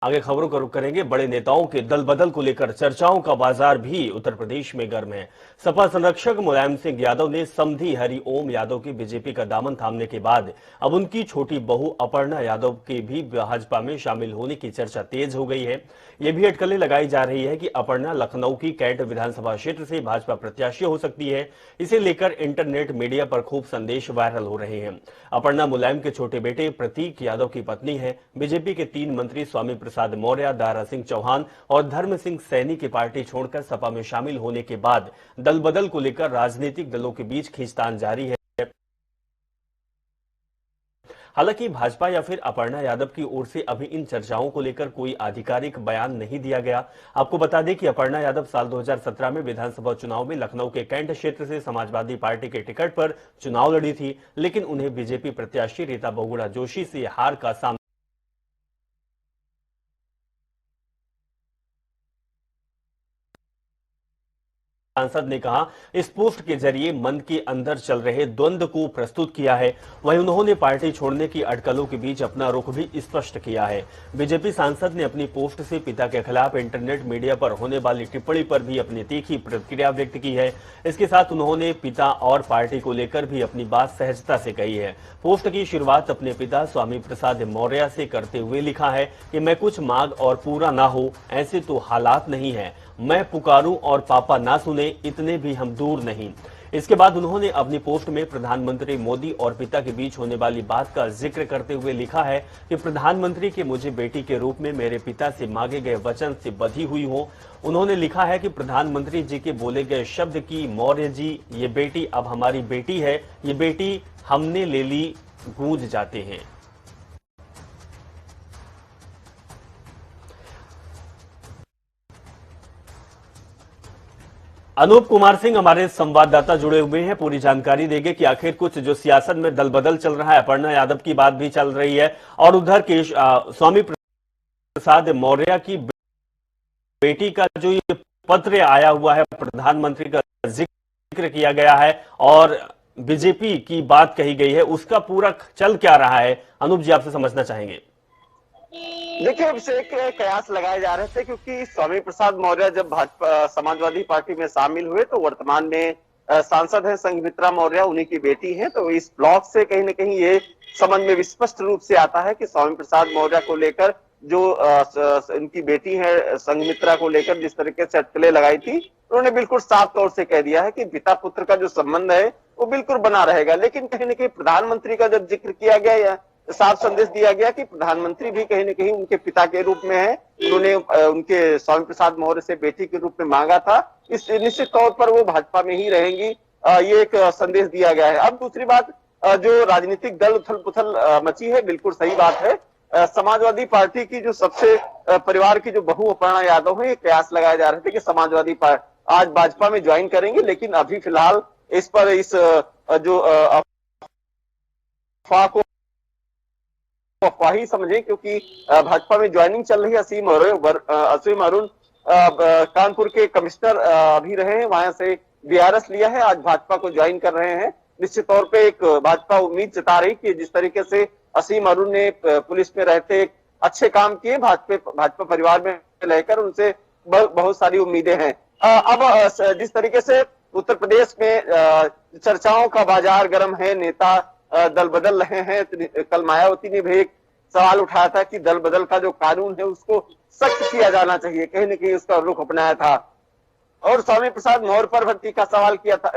आगे खबरों का रुख करेंगे। बड़े नेताओं के दल बदल को लेकर चर्चाओं का बाजार भी उत्तर प्रदेश में गर्म है। सपा संरक्षक मुलायम सिंह यादव ने समधी हरिओम यादव की बीजेपी का दामन थामने के बाद अब उनकी छोटी बहू अपर्णा यादव के भी भाजपा में शामिल होने की चर्चा तेज हो गई है। यह भी अटकलें लगाई जा रही है कि अपर्णा लखनऊ की कैंट विधानसभा क्षेत्र से भाजपा प्रत्याशी हो सकती है। इसे लेकर इंटरनेट मीडिया पर खूब संदेश वायरल हो रहे हैं। अपर्णा मुलायम के छोटे बेटे प्रतीक यादव की पत्नी है। बीजेपी के 3 मंत्री स्वामी प्रसाद मौर्य, दारा सिंह चौहान और धर्म सिंह सैनी की पार्टी छोड़कर सपा में शामिल होने के बाद दल बदल को लेकर राजनीतिक दलों के बीच खींचतान जारी है। हालांकि भाजपा या फिर अपर्णा यादव की ओर से अभी इन चर्चाओं को लेकर कोई आधिकारिक बयान नहीं दिया गया। आपको बता दें कि अपर्णा यादव साल 2017 में विधानसभा चुनाव में लखनऊ के कैंट क्षेत्र से समाजवादी पार्टी के टिकट पर चुनाव लड़ी थी, लेकिन उन्हें बीजेपी प्रत्याशी रीता बहुगुणा जोशी से हार का सामना सांसद ने कहा, इस पोस्ट के जरिए मन के अंदर चल रहे द्वंद्व को प्रस्तुत किया है। वहीं उन्होंने पार्टी छोड़ने की अटकलों के बीच अपना रुख भी स्पष्ट किया है। बीजेपी सांसद ने अपनी पोस्ट से पिता के खिलाफ इंटरनेट मीडिया पर होने वाली टिप्पणी पर भी अपनी तीखी प्रतिक्रिया व्यक्त की है। इसके साथ उन्होंने पिता और पार्टी को लेकर भी अपनी बात सहजता से कही है। पोस्ट की शुरुआत अपने पिता स्वामी प्रसाद मौर्य से करते हुए लिखा है कि मैं कुछ मांग और पूरा ना हो, ऐसे तो हालात नहीं है। मैं पुकारूं और पापा ना सुने, इतने भी हम दूर नहीं। इसके बाद उन्होंने अपनी पोस्ट में प्रधानमंत्री मोदी और पिता के बीच होने वाली बात का जिक्र करते हुए लिखा है कि प्रधानमंत्री के मुझे बेटी के रूप में मेरे पिता से मांगे गए वचन से बधी हुई हो। उन्होंने लिखा है कि प्रधानमंत्री जी के बोले गए शब्द की मौर्य जी, ये बेटी अब हमारी बेटी है, ये बेटी हमने ले ली, गूंज जाते हैं। अनूप कुमार सिंह हमारे संवाददाता जुड़े हुए हैं, पूरी जानकारी देंगे कि आखिर कुछ जो सियासत में दल बदल चल रहा है, अपर्णा यादव की बात भी चल रही है और उधर के स्वामी प्रसाद मौर्य की बेटी का जो ये पत्र आया हुआ है, प्रधानमंत्री का जिक्र किया गया है और बीजेपी की बात कही गई है, उसका पूरा चल क्या रहा है, अनूप जी आपसे समझना चाहेंगे। देखिए, अभिषेक, कयास लगाए जा रहे थे क्योंकि स्वामी प्रसाद मौर्य जब भाजपा समाजवादी पार्टी में शामिल हुए तो वर्तमान में सांसद है संघमित्रा मौर्य, उन्हीं की बेटी है। तो इस ब्लॉक से कहीं ना कहीं ये समझ में स्पष्ट रूप से आता है कि स्वामी प्रसाद मौर्य को लेकर जो उनकी बेटी है संघमित्रा को लेकर जिस तरीके से अटकलें लगाई थी, उन्होंने बिल्कुल साफ तौर से कह दिया है कि पिता पुत्र का जो संबंध है वो बिल्कुल बना रहेगा। लेकिन कहीं ना कहीं प्रधानमंत्री का जब जिक्र किया गया, साफ संदेश दिया गया कि प्रधानमंत्री भी कहीं न कहीं उनके पिता के रूप में है, उन्होंने उनके स्वामी प्रसाद मौर्य से बेटी के रूप में मांगा था, इस निश्चित तौर पर वो भाजपा में ही रहेंगी, ये एक संदेश दिया गया है। अब दूसरी बात, जो राजनीतिक दल उथल पुथल मची है, बिल्कुल सही बात है। समाजवादी पार्टी की जो सबसे परिवार की जो बहू अपर्णा यादव है, ये कयास लगाए जा रहे थे कि समाजवादी पार्टी आज भाजपा में ज्वाइन करेंगे, लेकिन अभी फिलहाल इस पर इस जो अफवाह को अफवाह ही समझे, क्योंकि भाजपा में ज्वाइनिंग चल रही है। असीम अरुण कानपुर के कमिश्नर अभी रहे हैं, वहां से बीआरएस लिया है, आज भाजपा को ज्वाइन कर रहे हैं। निश्चित तौर पे एक भाजपा उम्मीद जता रही कि जिस तरीके से असीम अरुण ने पुलिस में रहते एक अच्छे काम किए, भाजपा परिवार में रहकर उनसे बहुत सारी उम्मीदें हैं। अब जिस तरीके से उत्तर प्रदेश में चर्चाओं का बाजार गर्म है, नेता दल बदल रहे हैं। कल मायावती ने भी एक सवाल उठाया था कि दल बदल का जो कानून है उसको सख्त किया जाना चाहिए, कहीं न कहीं उसका रुख अपनाया था। और स्वामी प्रसाद मौर्य पर भर्ती का सवाल किया था,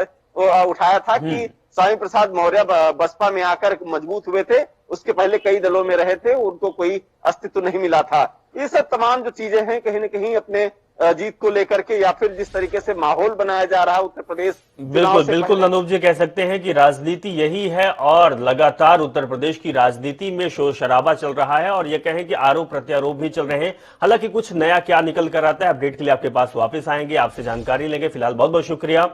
उठाया था कि स्वामी प्रसाद मौर्य बसपा में आकर मजबूत हुए थे, उसके पहले कई दलों में रहे थे, उनको कोई अस्तित्व नहीं मिला था। ये सब तमाम जो चीजें हैं कहीं न कहीं अपने जीत को लेकर के या फिर जिस तरीके से माहौल बनाया जा रहा है उत्तर प्रदेश, बिल्कुल अनूप जी कह सकते हैं कि राजनीति यही है और लगातार उत्तर प्रदेश की राजनीति में शोर शराबा चल रहा है और ये कहें कि आरोप प्रत्यारोप भी चल रहे हैं। हालांकि कुछ नया क्या निकल कर आता है, अपडेट के लिए आपके पास वापस आएंगे, आपसे जानकारी लेंगे। फिलहाल बहुत बहुत शुक्रिया।